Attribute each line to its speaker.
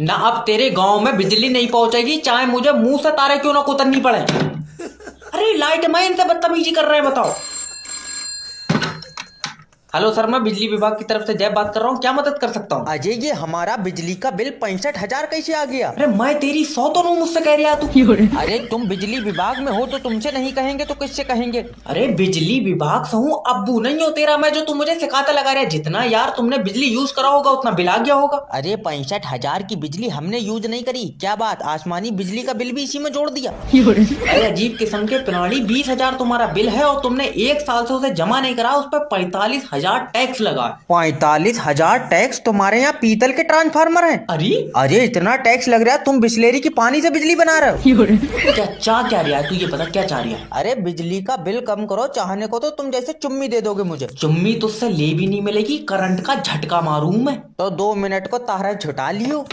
Speaker 1: ना अब तेरे गांव में बिजली नहीं पहुंचेगी, चाहे मुझे मुंह से तारे क्यों ना कुतरनी पड़े। अरे लाइट मैन इनसे बदतमीजी कर रहे हैं, बताओ। हेलो सर, मैं बिजली विभाग की तरफ से जय बात कर रहा हूँ, क्या मदद कर सकता हूँ?
Speaker 2: अजय, ये हमारा बिजली का बिल 65,000 कैसे आ गया?
Speaker 1: अरे मैं तेरी 100 तो नहीं, मुझसे कह रहा तू।
Speaker 2: अरे तुम बिजली विभाग में हो तो तुमसे नहीं कहेंगे तो किससे कहेंगे?
Speaker 1: अरे बिजली विभाग से हूँ, अब्बू नहीं हो तेरा मैं, जो तू मुझे सिखाता लगा रहा है। जितना यार तुमने बिजली यूज करा होगा उतना बिल आ गया होगा।
Speaker 2: अरे 65,000 की बिजली हमने यूज नहीं करी, क्या बात आसमानी बिजली का बिल भी इसी में जोड़ दिया?
Speaker 1: अरे अजीब किस्म के प्राणी, 20,000 तुम्हारा बिल है और तुमने 1 साल से उसे जमा नहीं करा, उस पर 45,000 टैक्स लगा।
Speaker 2: 45,000 टैक्स? तुम्हारे यहाँ पीतल के ट्रांसफार्मर हैं?
Speaker 1: अरे
Speaker 2: अरे इतना टैक्स लग रहा है, तुम बिस्लेरी की पानी से बिजली बना रहे हो?
Speaker 1: क्या चाह क्या रहा है तू, ये बता क्या चाह रहा है?
Speaker 2: अरे बिजली का बिल कम करो, चाहने को तो तुम जैसे चुम्मी दे दोगे मुझे।
Speaker 1: चुम्मी तुझसे ले भी नहीं मिलेगी, करंट का झटका मारूं मैं।
Speaker 2: तो 2 मिनट को तारा झुटा लियो।